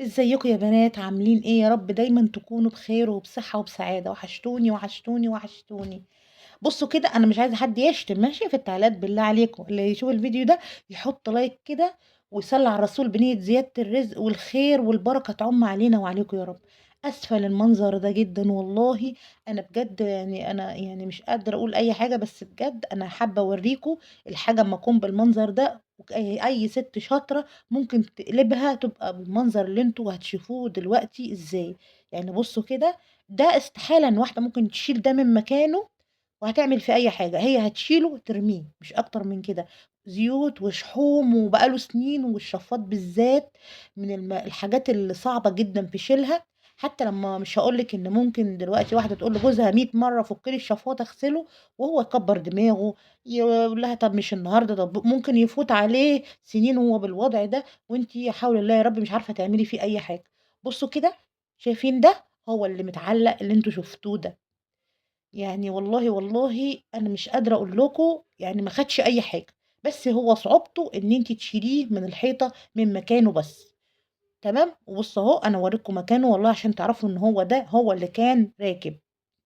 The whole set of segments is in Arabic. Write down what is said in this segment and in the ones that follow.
ازيكم يا بنات عاملين ايه؟ يا رب دايما تكونوا بخير وبصحة وبسعادة. وحشتوني وحشتوني وحشتوني. بصوا كده، انا مش عايزة حد يشتم ماشي في التعليقات، بالله عليكم اللي يشوف الفيديو ده يحط لايك كده ويصلي على الرسول بنية زيادة الرزق والخير والبركة تعم علينا وعليكم يا رب. اسفل المنظر ده جدا والله. انا بجد يعني انا يعني مش قادرة اقول اي حاجة، بس بجد انا حابة اوريكم الحاجة اما اكون بالمنظر ده. اي ست شاطرة ممكن تقلبها تبقى بالمنظر اللي انتوا هتشوفوه دلوقتي ازاي. يعني بصوا كده، ده استحالة ان واحدة ممكن تشيل ده من مكانه وهتعمل فيه اي حاجة. هي هتشيله ترميه مش اكتر من كده. زيوت وشحوم وبقاله سنين، والشفاط بالذات من الحاجات اللي صعبة جدا في شيلها. حتى لما مش هقولك ان ممكن دلوقتي واحدة تقول لجوزها 100 مرة فك لي الشفاط اغسله، وهو يكبر دماغه يقول لها طب مش النهارده، طب ممكن يفوت عليه سنين وهو بالوضع ده، وانتي يا حول الله يا رب مش عارفة تعملي فيه اي حاجة. بصوا كده، شايفين ده؟ هو اللي متعلق اللي انتوا شفتوه ده. يعني والله والله انا مش قادره اقول لكم، يعني ما خدش اي حاجه، بس هو صعوبته ان انت تشيليه من الحيطه من مكانه بس. تمام، وبص اهو انا اوريكم مكانه والله عشان تعرفوا ان هو ده هو اللي كان راكب.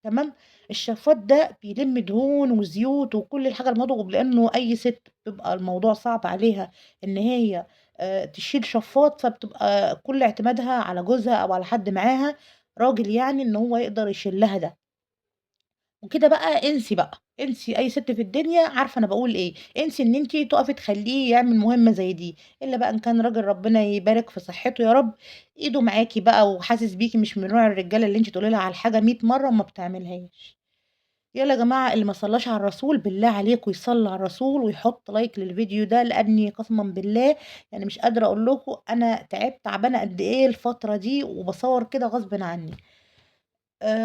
تمام. الشفاط ده بيلم دهون وزيوت وكل الحاجه المضغوط، لانه اي ست بتبقى الموضوع صعب عليها ان هي تشيل شفاط، فبتبقى كل اعتمادها على جوزها او على حد معاها راجل، يعني ان هو يقدر يشيل لها ده. وكده بقى انسي بقى، انسي اي ست في الدنيا عارفه انا بقول ايه. انسي ان انتي تقفي تخليه يعمل مهمه زي دي، الا بقى ان كان راجل ربنا يبارك في صحته يا رب، ايده معاكي بقى وحاسس بيكي، مش من نوع الرجاله اللي انتي تقولي لها على الحاجه 100 مره وما بتعملهاش. يلا يا جماعه، اللي ما صلاش على الرسول بالله عليكم يصلي على الرسول ويحط لايك للفيديو ده، لاني قسما بالله يعني مش قادره اقول لكم انا تعبانه قد ايه الفتره دي، وبصور كده غصب عني.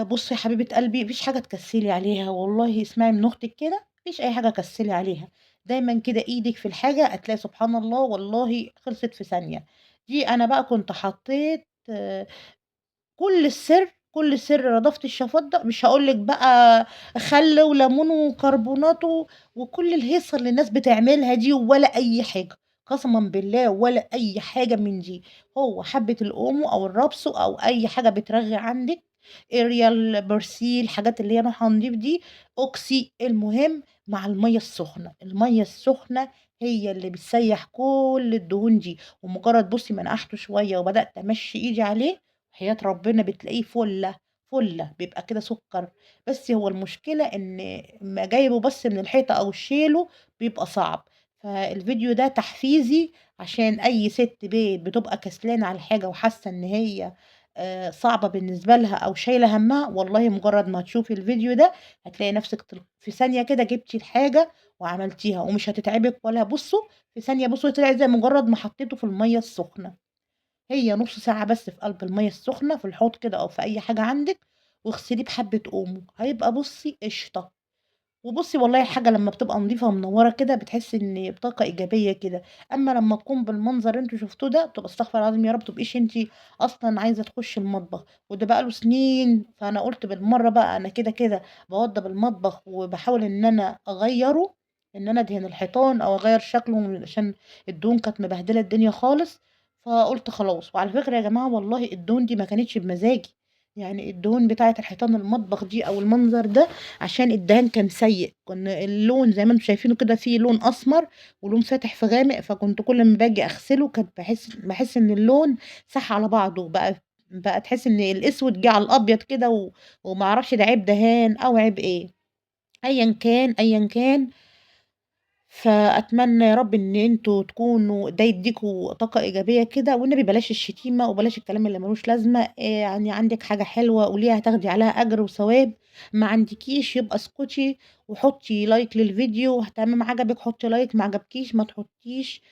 بُصّي يا حبيبة قلبي، ما فيش حاجة تكسّلي عليها، والله اسمعي من أختِك كده، ما فيش أي حاجة كسّلي عليها. دايمًا كده إيدِك في الحاجة هتلاقي سبحان الله والله خلصت في ثانية. دي أنا بقى كنت حطّيت كل السر، كل سر نضافة الشفاط ده، مش هاقول لِك بقى خَل وليمون وكربونات وكل الهيصة اللي الناس بتعملها دي، ولا أي حاجة، قسمًا بالله ولا أي حاجة من دي. هو حبّة الأومو أو الرابسو أو أي حاجة بترغي عندِك، Ariel، Persil، الحاجات اللي هي نوعها نضيف دي، أوكسي، المهم مع المَيّة السخنة. المَيّة السخنة هي اللي بتسيّح كل الدهون دي، ومجرّد بُصّي ما نقعته شوية وبدأت أمشّي إيدي عليه، وحياة ربنا بتلاقيه فُلّة، فُلّة، بيبقى كده سُكّر. بس هو المشكلة إن أمّا أجيبه بس من الحيطة أو شيله بيبقى صعب. فالفيديو ده تحفيزي عشان أي سِت بتبقى كسلانة على الحاجة وحاسة إن هي صعبة بالنسبة لها أو شايلة هَمّها، والله مجرّد ما تشوفي الفيديو ده هتلاقي نَفْسِك في ثانية كده جبتِ الحاجة وعملتيها ومش هتتعبِك ولا بُصّوا في ثانية، بُصّوا طلعت زي مجرّد ما حطيته في المَيّة السخنة. هي نُص ساعة بس في قلب المَيّة السخنة في الحوض كده أو في أي حاجة عندِك، واغسليه بحبّة أومو، هيبقى بُصّي قشطة. وبُصّي والله الحاجة لمّا بتبقى نضيفة ومنوّرة كده بتحسّي إن بطاقة إيجابية كده. أمّا لمّا تكون بالمنظر اللي أنتم شفتوه ده بتبقى استغفر الله العظيم يا رب، ما تبقيش أنتِ أصلًا عايزة تخشّي المطبخ، وده بقى له سنين. فأنا قُلت بالمرّة بقى أنا كده باوضّب المطبخ وباحاول إن أنا أغيّره، إن أنا أدهن الحيطان أو أغيّر شكله عشان الدهون كانت مبهدلة الدنيا خالص. فقُلت خلاص. وعلى فكرة يا جماعة والله الدهون دي ما كانتش بمزاجي، يعني الدهون بتاعة الحيطان المطبخ دي أو المنظر ده عشان الدهان كان سيء. كنا اللون زي ما أنتم شايفينه كده فيه لون أسمر ولون فاتح في غامق، فكنت كل أمّا باجي أغسله كنت باحس إن اللون ساح على بعضه، بقى تحسّي إن الأسود جه على الأبيض كده وما أعرفش ده عيب دهان أو عيب إيه. أيًا كان، أيًا كان، فأتمنى يا رب إن أنتم تكونوا ده يدّيكم طاقة إيجابية كده، والنبي بلاش الشتيمة وبلاش الكلام اللي ما لوش لازمة. يعني عندِك حاجة حلوة قوليها هتاخدي عليها أجر وثواب، ما عندكيش يبقى اسكتي وحطّي لايك للفيديو. تمام عجبِك حطّي لايك، ما عجبكيش ما تحطّيش.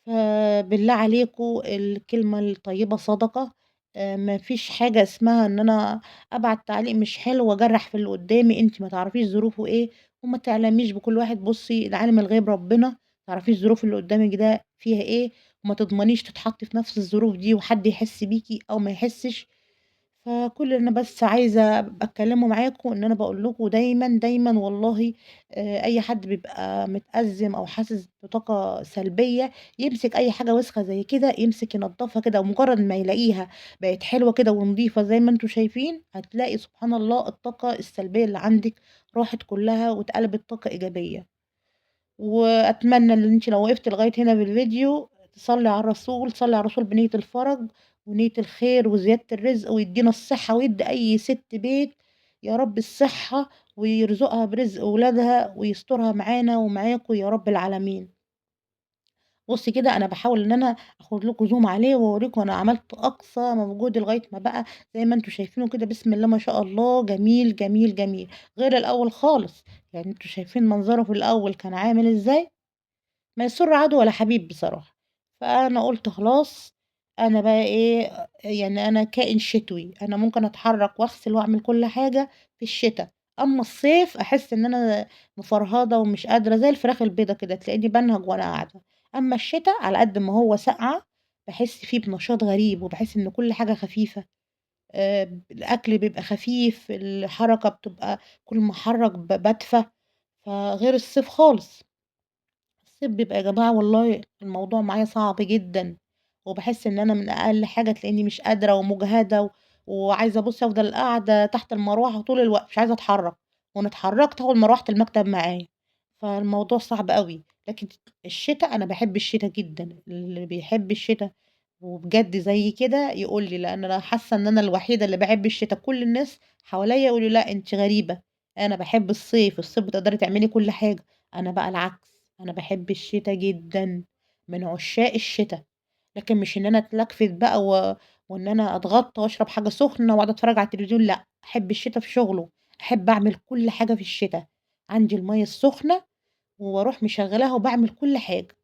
فبالله عليكم الكلمة الطيبة صدقة. ما فيش حاجة اسمها إن أنا أبعت تعليق مش حلو وأجرّح في اللي قدّامي، أنتِ ما تعرفيش ظروفه إيه، وما تعلميش بكل واحد. بُصّي ده عالم الغيب ربنا، ما تعرفيش ظروف اللي قدّامِك ده فيها إيه، وما تضمنيش تتحطّي في نفس الظروف دي وحد يحس بيكِ أو ما يحسّش. فكل اللي أنا بس عايزة أتكلّمه معاكم إن أنا باقول لكم دايمًا، دايمًا والله أي حد بيبقى متأزِّم أو حاسس بطاقة سلبية، يمسك أي حاجة وسخة زي كده، يمسك ينضّفها كده ومجرّد ما يلاقيها بقت حلوة كده ونضيفة زي ما أنتم شايفين، هتلاقي سبحان الله الطاقة السلبية اللي عندِك راحت كلّها واتقلبت طاقة إيجابية. وأتمنى إن أنتِ لو وقفتِ لغاية هنا بالفيديو تصلّي على الرسول، صلّي على الرسول بنية الفرج ونية الخير وزيادة الرزق ويدّينا الصحة ويدّي أي سِت بيت يا رب الصحة ويرزقها برزق ولادها ويسترها معانا ومعاكم يا رب العالمين. بُصّي كده أنا باحاول إن أنا آخُد لكم zoom عليه وأوريكم أنا عملت أقصى مجهود لغاية ما بقى زي ما أنتم شايفينه كده بسم الله ما شاء الله جميل، جميل، جميل، غير الأول خالص. يعني أنتم شايفين منظره في الأول كان عامل إزاي؟ ما يسُرّ عدو ولا حبيب بصراحة. فأنا قُلت خلاص أنا بقى إيه، يعني أنا كائن شتوي، أنا ممكن أتحرّك وأغسل وأعمل كل حاجة في الشتا، أمّا الصيف أحس إن أنا مفرهدة ومش قادرة زي الفراخ البيضا كده، تلاقيني بانهج وأنا قاعدة. أمّا الشتا على قد ما هو ساقعة، باحس فيه بنشاط غريب وباحس إن كل حاجة خفيفة، الأكل بيبقى خفيف، الحركة بتبقى كل ما أحرّك بادفى، فغير الصيف خالص. الصيف بيبقى يا جماعة والله الموضوع معايا صعب جدًا، وباحس إن أنا من أقل حاجة تلاقيني مش قادرة ومُجهدة وعايزة بُصّي أفضل قاعدة تحت المروحة طول الوقت، مش عايزة أتحرّك، وإن اتحرّكت آخُد مروحة المكتب معايا، فالموضوع صعب أوي. لكن الشتا أنا باحب الشتا جدًا، اللي بيحب الشتا وبجد زيي كده يقول لي، لأن أنا حاسة إن أنا الوحيدة اللي باحب الشتا، كل الناس حواليّا يقولوا لأ أنتِ غريبة، أنا باحب الصيف، الصيف بتقدري تعملي كل حاجة، أنا بقى العكس. أنا باحب الشتا جدًا، من عشاق الشتا، لكن مش إن أنا أتلكفت بقى وإن أنا أتغطى وأشرب حاجة سخنة وأقعد أتفرج على التلفزيون لأ، أحب الشتا في شغله، أحب أعمل كل حاجة في الشتا، عندي المَيَّة السخنة وأروح مشغّلاها وباعمل كل حاجة،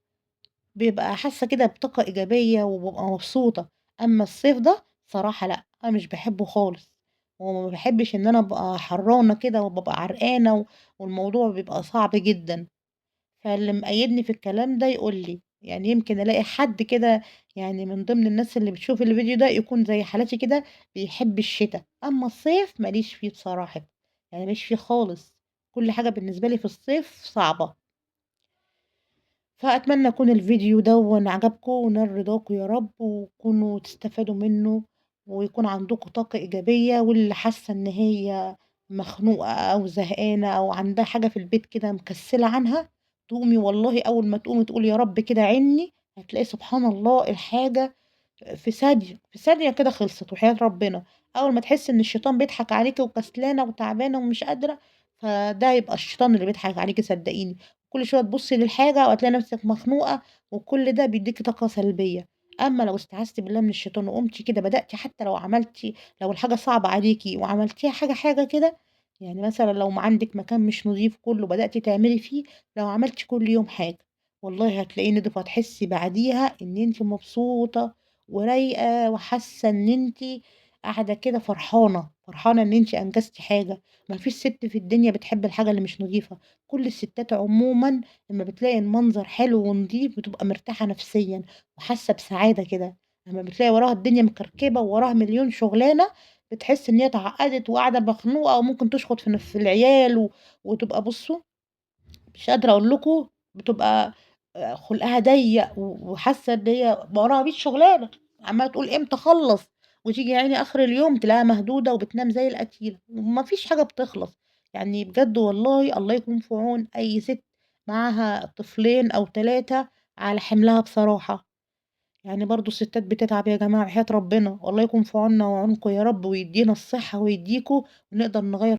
بيبقى حاسة كده بطاقة إيجابية وبابقى مبسوطة. أمّا الصيف ده صراحة لأ، أنا مش باحبه خالص، وما باحبش إن أنا أبقى حرّانة كده وبابقى عرقانة والموضوع بيبقى صعب جدًا. فاللي مأيّدني في الكلام ده يقول لي، يعني يمكن ألاقي حد كده يعني من ضمن الناس اللي بتشوف الفيديو ده يكون زي حالاتي كده بيحب الشتا، أمّا الصيف ما ليش فيه بصراحة، يعني ما ليش فيه خالص، كل حاجة بالنسبة لي في الصيف صعبة. فأتمنى يكون الفيديو دَوًّا عجبكم ونال رضاكم يا رب، وتكونوا تستفادوا منه، ويكون عندكم طاقة إيجابية، واللي حاسة إن هي مخنوقة أو زهقانة أو عندها حاجة في البيت كده مكسلة عنها، تقومي والله أول ما تقومي تقولي يا رب كده عِنّي، هتلاقي سبحان الله الحاجة في ثانية، في ثانية كده خلصت وحياة ربنا. أول ما تحسي إن الشيطان بيضحك عليكِ وكسلانة وتعبانة ومش قادرة، فده يبقى الشيطان اللي بيضحك عليكِ صدقيني. كل شوية تبُصّي للحاجة وهتلاقي نفسِك مخنوقة، وكل ده بيديكِ طاقة سلبية. أمّا لو استعذتِ بالله من الشيطان وقُمتِ كده بدأتِ حتى لو عملتِ لو الحاجة صعبة عليكِ وعملتيها حاجة، حاجة كده، يعني مثلًا لو عندِك مكان مش نضيف كُلّه بدأتِ تعملي فيه، لو عملتِ كل يوم حاجة، والله هتلاقيه نضِف وهتحسي بعديها إن أنتِ مبسوطة ورايقة وحاسة إن أنتِ قاعدة كده فرحانة، فرحانة إن أنتِ أنجزتِ حاجة. ما فيش سِت في الدنيا بتحب الحاجة اللي مش نضيفة، كل الستات عمومًا لمّا بتلاقي المنظر حلو ونضيف بتبقى مرتاحة نفسيًا وحاسة بسعادة كده، لمّا بتلاقي وراها الدنيا مكركبة ووراها مليون شغلانة بتحس إن هي اتعقدت وقاعدة مخنوقة وممكن تشخط في العيال وتبقى بُصّوا مش قادرة أقول لكم بتبقى خُلقها ضيّق وحاسة إن هي وراها 100 شغلانة، عمّالة تقول إمتى أخلّص، وتيجي يا عيني آخر اليوم تلاقيها مهدودة وبتنام زي القتيلة، وما فيش حاجة بتخلص. يعني بجد والله الله يكون في عون أي سِت معاها طفلين أو 3 على حِملها بصراحة. يعني برضه الستات بتتعب يا جماعة وحياة ربنا، والله يكون في عوننا وعونكم يا رب ويدّينا الصحة ويدّيكم ونقدر نغيّر